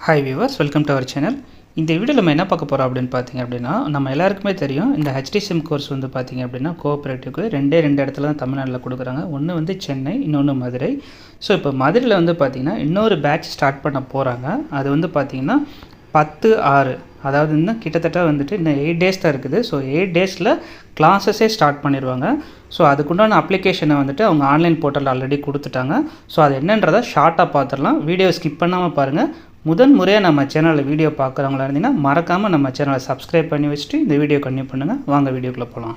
Hi viewers, welcome to our channel. இந்த வீடியோவில் நம்ம என்ன பார்க்க போகிறோம் அப்படின்னு பார்த்தீங்க அப்படின்னா, நம்ம எல்லாருக்குமே தெரியும் இந்த HTCM கோர்ஸ் வந்து பார்த்தீங்க அப்படின்னா கோஆப்ரேட்டிவ்க்கு ரெண்டு இடத்துல தான் தமிழ்நாட்டில் கொடுக்குறாங்க. ஒன்று வந்து சென்னை, இன்னொன்று மதுரை. ஸோ இப்போ மதுரையில் வந்து பார்த்திங்கன்னா இன்னொரு பேட்ச் ஸ்டார்ட் பண்ண போகிறாங்க. அது வந்து பார்த்திங்கன்னா 10/6, அதாவது இன்னும் கிட்டத்தட்ட வந்துட்டு இன்னும் 8 days தான் இருக்குது. ஸோ 8 daysல கிளாஸஸே ஸ்டார்ட் பண்ணிடுவாங்க. ஸோ அதுக்குண்டான அப்ளிகேஷனை வந்துட்டு அவங்க ஆன்லைன் போர்ட்டலில் ஆல்ரெடி கொடுத்துட்டாங்க. ஸோ அது என்னன்றதை ஷார்ட்டாக பார்த்துடலாம். வீடியோ ஸ்கிப் பண்ணாமல் பாருங்கள். முதன் முறையாக நம்ம சேனலில் வீடியோ பார்க்குறவங்களா இருந்தீங்கன்னா மறக்காமல் நம்ம சேனலை சப்ஸ்கிரைப் பண்ணி வச்சுட்டு இந்த வீடியோ கன்டினியூ பண்ணுங்கள். வாங்க வீடியோக்குள்ளே போகலாம்.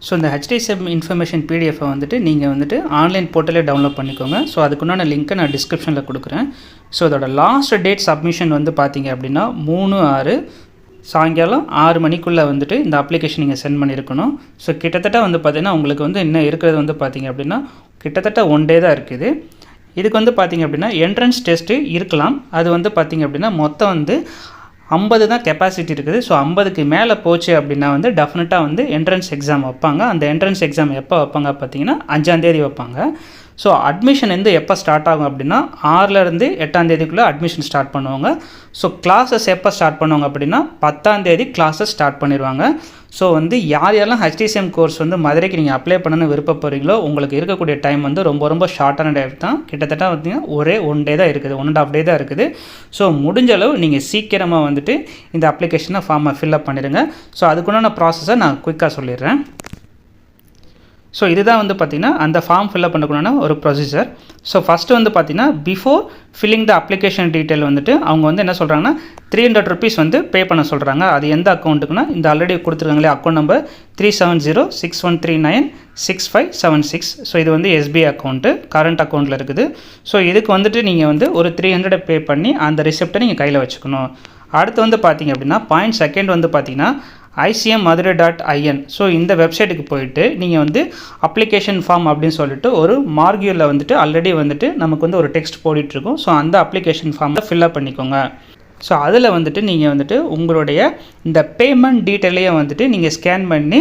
ஸோ இந்த HTCM இன்ஃபர்மேஷன் பிடிஎஃபை வந்துட்டு நீங்கள் வந்துட்டு ஆன்லைன் போர்ட்டலே டவுன்லோட் பண்ணிக்கோங்க. ஸோ அதுக்குண்டான லிங்க்கை நான் டிஸ்கிரிப்ஷனில் கொடுக்குறேன். ஸோ அதோட லாஸ்ட் டேட் சப்மிஷன் வந்து பார்த்தீங்க அப்படின்னா 3/6 சாயங்காலம் 6 மணிக்குள்ளே வந்துட்டு இந்த அப்ளிகேஷன் நீங்கள் சென்ட் பண்ணியிருக்கணும். ஸோ கிட்டத்தட்ட வந்து பார்த்திங்கன்னா உங்களுக்கு வந்து இன்னும் இருக்கிறது வந்து பார்த்திங்க அப்படின்னா கிட்டத்தட்ட 1 day தான் இருக்குது. இதுக்கு வந்து பார்த்திங்க அப்படின்னா என்ட்ரன்ஸ் டெஸ்ட்டு இருக்கலாம். அது வந்து பார்த்திங்க அப்படின்னா மொத்தம் வந்து 50 தான் கெப்பாசிட்டி இருக்குது. ஸோ 50க்கு மேலே போச்சு அப்படின்னா வந்து டெஃபினட்டாக வந்து என்ட்ரன்ஸ் எக்ஸாம் வைப்பாங்க. அந்த என்ட்ரன்ஸ் எக்ஸாம் எப்போ வைப்பாங்க பார்த்தீங்கன்னா 5ஆம் தேதி வைப்பாங்க. ஸோ அட்மிஷன் வந்து எப்போ ஸ்டார்ட் ஆகும் அப்படின்னா 6லேருந்து 8ஆம் தேதிக்குள்ளே அட்மிஷன் ஸ்டார்ட் பண்ணுவாங்க. ஸோ கிளாஸஸ் எப்போ ஸ்டார்ட் பண்ணுவாங்க அப்படின்னா 10ஆம் தேதி கிளாஸஸ் ஸ்டார்ட் பண்ணிடுவாங்க. ஸோ வந்து யாரெல்லாம் HTCM கோர்ஸ் வந்து மதுரைக்கு நீங்கள் அப்ளை பண்ணணும்னு விருப்பப்படுறீங்களோ உங்களுக்கு இருக்கக்கூடிய டைம் வந்து ரொம்ப ஷார்ட்டான டைம் தான். கிட்டத்தட்ட பார்த்தீங்கன்னா ஒரே 1 day தான் இருக்குது, 1.5 day தான் இருக்குது. ஸோ முடிஞ்ச அளவு நீங்கள் சீக்கிரமாக வந்துட்டு இந்த அப்ளிகேஷனை ஃபார்மை ஃபில்அப் பண்ணிடுங்க. ஸோ அதுக்குண்டான ப்ராசஸை நான் குயிக்காக சொல்லிடுறேன். ஸோ இதுதான் வந்து பார்த்திங்கன்னா அந்த ஃபார்ம் ஃபில்அப் பண்ணக்கூடான ஒரு ப்ரொசீஜர். ஸோ ஃபஸ்ட்டு வந்து பார்த்திங்கன்னா before filling the application detail வந்துட்டு அவங்க வந்து என்ன சொல்கிறாங்கன்னா 300 rupees வந்து பே பண்ண சொல்கிறாங்க. அது எந்த அக்கௌண்ட்டுக்குன்னா இந்த ஆல்ரெடி கொடுத்துருக்காங்களே அக்கௌண்ட் நம்பர் 370613966576. ஸோ இது வந்து SBI அக்கௌண்ட்டு, கரண்ட் அக்கௌண்ட்டில் இருக்குது. ஸோ இதுக்கு வந்துட்டு நீங்கள் வந்து ஒரு 300 பே பண்ணி அந்த ரிசிப்டை நீங்கள் கையில் வச்சுக்கணும். அடுத்து வந்து பார்த்திங்க அப்படின்னா பாயிண்ட் செகண்ட் வந்து பார்த்திங்கன்னா ICMmadurai.in. ஸோ இந்த வெப்சைட்டுக்கு போயிட்டு நீங்கள் வந்து அப்ளிகேஷன் ஃபார்ம் அப்படின்னு சொல்லிட்டு ஒரு மார்க்யூரில் வந்துட்டு ஆல்ரெடி வந்துட்டு நமக்கு வந்து ஒரு டெக்ஸ்ட் போட்டுட்ருக்கோம். ஸோ அந்த அப்ளிகேஷன் ஃபார்மை ஃபில்அப் பண்ணிக்கோங்க. ஸோ அதில் வந்துட்டு நீங்கள் வந்துட்டு உங்களுடைய இந்த பேமெண்ட் டீட்டெயிலையும் வந்துட்டு நீங்கள் ஸ்கேன் பண்ணி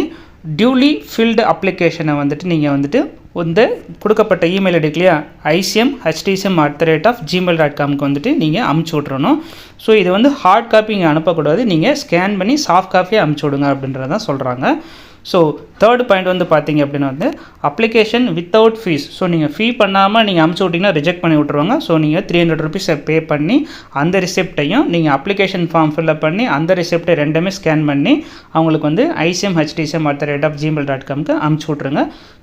டியூலி ஃபில்டு அப்ளிகேஷனை வந்துட்டு நீங்கள் வந்துட்டு இந்த கொடுக்கப்பட்ட இமெயில் ஐடி இல்லையா ICM@HTCM@gmail.comக்கு வந்துட்டு நீங்கள் அமுச்சு விட்றணும். ஸோ இது வந்து ஹார்ட் காப்பி இங்கே அனுப்பக்கூடாது, நீங்கள் ஸ்கேன் பண்ணி சாஃப்ட் காப்பியை அமுச்சு விடுங்க அப்படின்றதான் சொல்கிறாங்க. ஸோ தேர்ட் பாயிண்ட் வந்து பார்த்திங்க அப்படின்னா வந்து அப்ளிகேஷன் வித்தவுட் ஃபீஸ். ஸோ நீங்கள் ஃபீ பண்ணாமல் நீங்கள் அமுச்சு விட்டிங்கன்னா ரிஜெக்ட் பண்ணி விட்ருவாங்க. ஸோ நீங்கள் 300 rupees பே பண்ணி அந்த ரிசிப்டையும் நீங்கள் அப்ளிகேஷன் ஃபார்ம் ஃபில்அப் பண்ணி அந்த ரிசிப்டை ரெண்டுமே ஸ்கேன் பண்ணி அவங்களுக்கு வந்து ICM@HTCM@gmail.comக்கு அமுச்சு விட்ருங்க.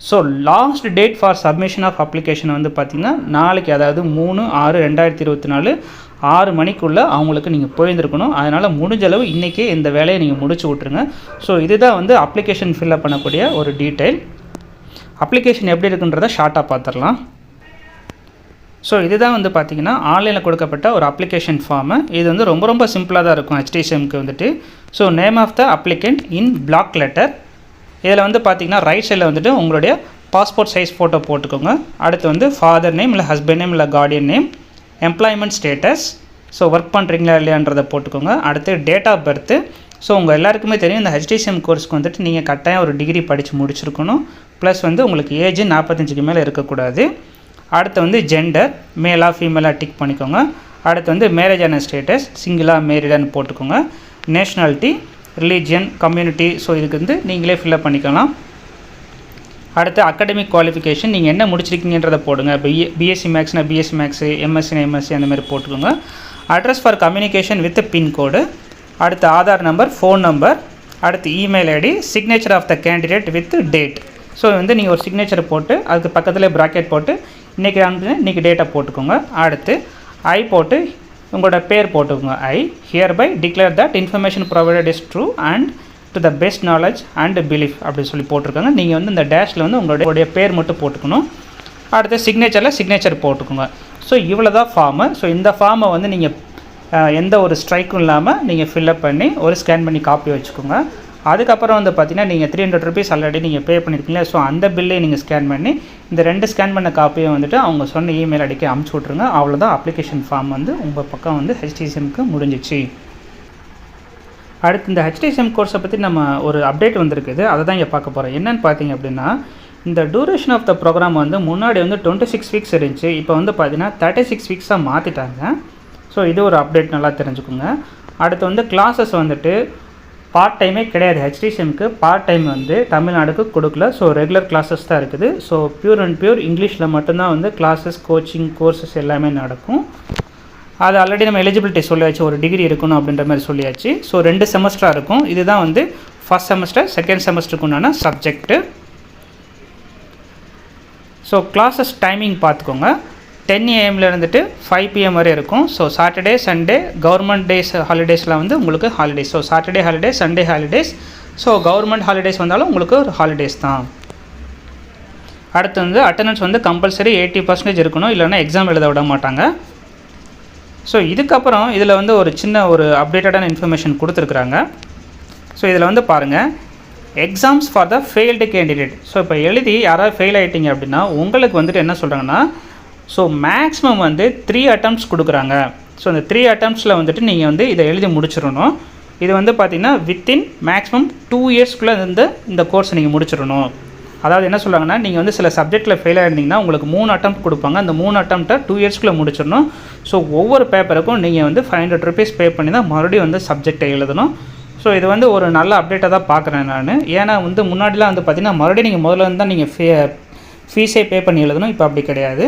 So last date for submission of application வந்து பார்த்திங்கன்னா நாளைக்கு, அதாவது 3/6/2024 6 மணிக்குள்ளே அவங்களுக்கு நீங்கள் போயிருந்துருக்கணும். அதனால் முடிஞ்ச அளவு இன்றைக்கே இந்த வேலையை நீங்கள் முடிச்சு விட்ருங்க. ஸோ இதுதான் வந்து அப்ளிகேஷன் ஃபில்அப் பண்ணக்கூடிய ஒரு டீட்டெயில். அப்ளிகேஷன் எப்படி இருக்குன்றதை ஷார்ட்டாக பார்த்துடலாம். ஸோ இதுதான் வந்து பார்த்திங்கன்னா ஆன்லைனில் கொடுக்கப்பட்ட ஒரு அப்ளிகேஷன் ஃபார்மு. இது வந்து ரொம்ப சிம்பிளாக தான் இருக்கும் HTCMக்கு வந்துட்டு. So name of the applicant in block letter. இதில் வந்து பார்த்திங்கன்னா ரைட் சைடில் வந்துட்டு உங்களுடைய பாஸ்போர்ட் சைஸ் ஃபோட்டோ போட்டுக்கோங்க. அடுத்து வந்து ஃபாதர் நேம் இல்லை ஹஸ்பண்ட் நேம் இல்லை Guardian name, employment status, so work பண்ணுறீங்களா இல்லையான்றதை போட்டுக்கோங்க. அடுத்து டேட் ஆஃப் பர்த்து. ஸோ உங்கள் எல்லாருக்குமே தெரியும் இந்த HTCM கோர்ஸ்க்கு வந்துட்டு நீங்கள் கட்டாயம் ஒரு டிகிரி படித்து முடிச்சிருக்கணும். ப்ளஸ் வந்து உங்களுக்கு ஏஜ் 45க்கு மேலே இருக்கக்கூடாது. அடுத்து வந்து ஜெண்டர், மேலாக ஃபீமேலாக டிக் பண்ணிக்கோங்க. அடுத்து வந்து மேரேஜான ஸ்டேட்டஸ், சிங்கிளாக மேரிடான்னு போட்டுக்கோங்க. நேஷ்னாலிட்டி, ரிலீஜியன், கம்யூனிட்டி, ஸோ இதுக்கு வந்து நீங்களே ஃபில்அப் பண்ணிக்கலாம். அடுத்து அகாடமிக் குவாலிஃபிகேஷன், நீங்கள் என்ன முடிச்சிருக்கீங்கன்றதை போடுங்க. BSc மேக்ஸ்னா BSc மேக்ஸு, MScனா MSc அந்த மாதிரி போட்டுக்கோங்க. Address for communication with pincode. அடுத்து ஆதார் நம்பர், ஃபோன் நம்பர், அடுத்து email ID, signature of the candidate with date. So வந்து நீங்கள் ஒரு சிக்னேச்சர் போட்டு அதுக்கு பக்கத்தில் ப்ராக்கெட் போட்டு இன்றைக்கி டேட்டை போட்டுக்கோங்க. அடுத்து ஐ போட்டு உங்களோட பேர் போட்டுக்கோங்க. I hereby declare that information provided is true and to the best knowledge and belief அப்படின்னு சொல்லி போட்டிருக்காங்க. நீங்கள் வந்து இந்த டேஷில் வந்து உங்களுடைய பேர் மட்டும் போட்டுக்கணும். அடுத்து சிக்னேச்சர் போட்டுக்கோங்க. ஸோ இவ்வளோ தான் ஃபார்மு. ஸோ இந்த ஃபார்மை வந்து நீங்கள் எந்த ஒரு ஸ்ட்ரைக்கும் இல்லாமல் நீங்கள் ஃபில்அப் பண்ணி ஒரு ஸ்கேன் பண்ணி காப்பி வச்சுக்கோங்க. அதுக்கப்புறம் வந்து பார்த்திங்கன்னா நீங்கள் 300 rupees ஆல்ரெடி நீங்கள் பே பண்ணியிருக்கீங்களா, ஸோ அந்த பில்லையும் நீங்கள் ஸ்கேன் பண்ணி இந்த 2 ஸ்கேன் பண்ண காப்பியை வந்துட்டு அவங்க சொன்ன இமெயில் ஐடிக்கு அமுச்சு விட்ருங்க. அவ்வளோதான், அப்ளிகேஷன் ஃபார்ம் வந்து உங்கள் பக்கம் வந்து HTCMக்கு முடிஞ்சிச்சு. அடுத்து இந்த HTCM கோர்ஸை பற்றி நம்ம ஒரு அப்டேட் வந்திருக்குது, அதை தான் இங்கே பார்க்க போகிறோம். என்னென்னு பார்த்தீங்க அப்படின்னா இந்த டூரேஷன் ஆஃப் த ப்ரோக்ராம் வந்து முன்னாடி வந்து 26 weeks இருந்துச்சு. இப்போ வந்து பார்த்தீங்கன்னா 36 weeks மாற்றிட்டாங்க. ஸோ இது ஒரு அப்டேட் நல்லா தெரிஞ்சுக்கோங்க. அடுத்து வந்து கிளாஸஸ் வந்துட்டு பார்ட் டைமே கிடையாது. HTCMக்கு பார்ட் டைம் வந்து தமிழ்நாடுக்கு கொடுக்கல. ஸோ ரெகுலர் கிளாஸஸ் தான் இருக்குது. ஸோ பியூர் அண்ட் பியூர் இங்கிலீஷில் மட்டும்தான் வந்து கிளாஸஸ், கோச்சிங், கோர்சஸ் எல்லாமே நடக்கும். அது ஆல்ரெடி நம்ம எலிஜிபிலிட்டி சொல்லியாச்சு, ஒரு டிகிரி இருக்கணும் அப்படின்ற மாதிரி சொல்லியாச்சு. ஸோ 2 செமஸ்டராக இருக்கும். இதுதான் வந்து ஃபஸ்ட் செமஸ்டர், செகண்ட் செமஸ்டருக்கு உண்டான சப்ஜெக்ட்டு. ஸோ கிளாஸஸ் டைமிங் பார்த்துக்கோங்க. 10 AM இருந்துட்டு 5 PM வரை இருக்கும். So Saturday, Sunday, government days, ஹாலிடேஸில் வந்து உங்களுக்கு holidays. So Saturday holidays, Sunday holidays. So government holidays வந்தாலும் உங்களுக்கு ஒரு ஹாலிடேஸ் தான். அடுத்து வந்து அட்டண்டன்ஸ் வந்து கம்பல்சரி 80% இருக்கணும், இல்லைனா எக்ஸாம் எழுத விட மாட்டாங்க. ஸோ இதுக்கப்புறம் இதில் வந்து ஒரு சின்ன ஒரு அப்டேட்டடான இன்ஃபர்மேஷன் கொடுத்துருக்குறாங்க. ஸோ இதில் வந்து பாருங்கள், exams for the failed candidate. So இப்போ எழுதி யாராவது ஃபெயில் ஆகிட்டீங்க அப்படின்னா உங்களுக்கு வந்துட்டு என்ன சொல்கிறாங்கன்னா, ஸோ மேக்ஸிமம் வந்து 3 attempts கொடுக்குறாங்க. ஸோ இந்த 3 attemptsல வந்துட்டு நீங்கள் வந்து இதை எழுதி முடிச்சிடணும். இது வந்து பார்த்திங்கன்னா வித்தின் மேக்ஸிமம் 2 yearsக்குள்ளே இந்த கோர்ஸை நீங்கள் முடிச்சிடணும். அதாவது என்ன சொல்கிறாங்கன்னா, நீங்கள் வந்து சில சப்ஜெக்ட்டில் ஃபெயில் ஆகிருந்தீங்கன்னா உங்களுக்கு 3 attempt கொடுப்பாங்க. அந்த 3 attempt 2 yearsக்குள்ளே முடிச்சிடணும். ஸோ ஒவ்வொரு பேப்பருக்கும் நீங்கள் வந்து 500 rupees பே பண்ணி தான் மறுபடியும் வந்து சப்ஜெக்டை எழுதணும். ஸோ இது வந்து ஒரு நல்ல அப்டேட்டாக தான் பார்க்குறேன் நான். ஏன்னா வந்து முன்னாடிலாம் வந்து பார்த்திங்கன்னா மறுபடியும் நீங்கள் முதல்ல வந்து தான் நீங்கள் ஃபீஸே பே பண்ணி எழுதணும். இப்போ அப்படி கிடையாது.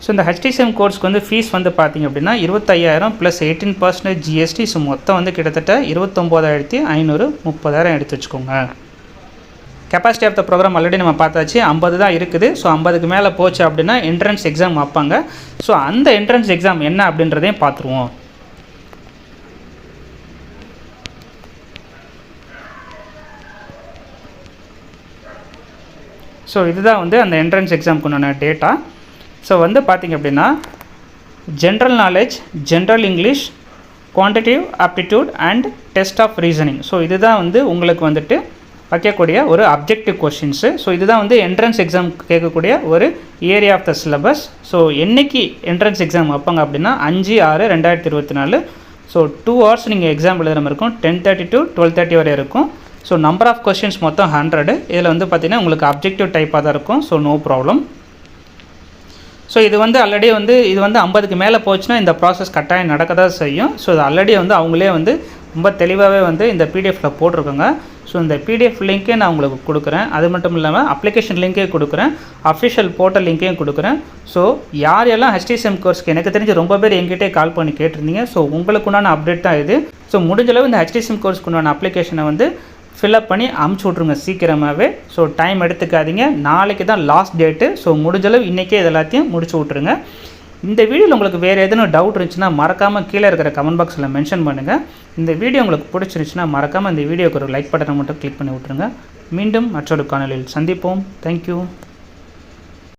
ஸோ இந்த HTCM கோர்ஸ்க்கு வந்து ஃபீஸ் வந்து பார்த்திங்க அப்படின்னா 25,000 + 18% GST. ஸோ மொத்தம் வந்து கிட்டத்தட்ட 29,500, 30,000 எடுத்து வச்சுக்கோங்க. Capacity of the program already நம்ம பார்த்தாச்சு, 50 தான் இருக்குது. ஸோ 50க்கு மேலே போச்சு அப்படின்னா என்ட்ரன்ஸ் எக்ஸாம் வைப்பாங்க. ஸோ அந்த என்ட்ரன்ஸ் எக்ஸாம் என்ன அப்படின்றதையும் பார்த்துருவோம். ஸோ இதுதான் வந்து அந்த என்ட்ரன்ஸ் எக்ஸாமுக்கு உண்டான டேட்டா. ஸோ வந்து பார்த்திங்க அப்படின்னா general knowledge, general English, quantitative aptitude and test of reasoning. So இதுதான் வந்து உங்களுக்கு வந்துட்டு வைக்கக்கூடிய ஒரு அப்ஜெக்டிவ் கொஷின்ஸு. ஸோ இதுதான் வந்து என்ட்ரன்ஸ் எக்ஸாம் கேட்கக்கூடிய ஒரு area of the syllabus. So என்றைக்கு என்ட்ரன்ஸ் எக்ஸாம் வைப்பாங்க அப்படின்னா 5/6/2024. ஸோ 2 hours நீங்கள் எக்ஸாம் எழுதுகிற மாதிரி இருக்கும். 10:30 to 12:30 வரை இருக்கும். ஸோ நம்பர் ஆஃப் கொஷின்ஸ் மொத்தம் 100. இதில் வந்து பார்த்திங்கன்னா உங்களுக்கு அப்ஜெக்டிவ் டைப்பாக தான் இருக்கும். So no problem. ஸோ இது வந்து ஆல்ரெடி வந்து இது வந்து 50க்கு மேலே போச்சுன்னா இந்த ப்ராசஸ் கட்டாயம் நடக்க தான் செய்யும். ஸோ இது ஆல்ரெடி வந்து அவங்களே வந்து ரொம்ப தெளிவாகவே வந்து இந்த பிடிஎஃப்பில் போட்டிருக்காங்க. ஸோ இந்த பிடிஎஃப் லிங்க்கே நான் உங்களுக்கு கொடுக்குறேன். அது மட்டும் இல்லாமல் அப்ளிகேஷன் லிங்க்கே கொடுக்குறேன், அஃபிஷியல் போர்ட்டல் லிங்க்கையும் கொடுக்குறேன். ஸோ யாரெல்லாம் HTCM கோர்ஸ்க்கு எனக்கு தெரிஞ்சு ரொம்ப பேர் எங்கிட்டே கால் பண்ணி கேட்டிருந்தீங்க. ஸோ உங்களுக்குண்டான அப்டேட் தான் இது. ஸோ முடிஞ்சளவு இந்த HTCM கோர்ஸ்க்குண்டான அப்ளிகேஷனை வந்து ஃபில்அப் பண்ணி அமுச்சு விட்ருங்க சீக்கிரமாகவே. ஸோ டைம் எடுத்துக்காதீங்க. நாளைக்கு தான் லாஸ்ட் டேட்டு. ஸோ முடிஞ்சளவு இன்றைக்கே இது எல்லாத்தையும் முடிச்சு விட்ருங்க. இந்த வீடியோவில் உங்களுக்கு வேறு எதுவும் டவுட் இருந்துச்சுன்னா மறக்காமல் கீழே இருக்கிற கமெண்ட் பாக்ஸில் மென்ஷன் பண்ணுங்கள். இந்த வீடியோ உங்களுக்கு பிடிச்சிருந்துச்சுன்னா மறக்காமல் இந்த வீடியோக்கு ஒரு லைக் பட்டனை மட்டும் கிளிக் பண்ணி விட்ருங்க. மீண்டும் மற்றொரு காணொளியில் சந்திப்போம். தேங்க்யூ.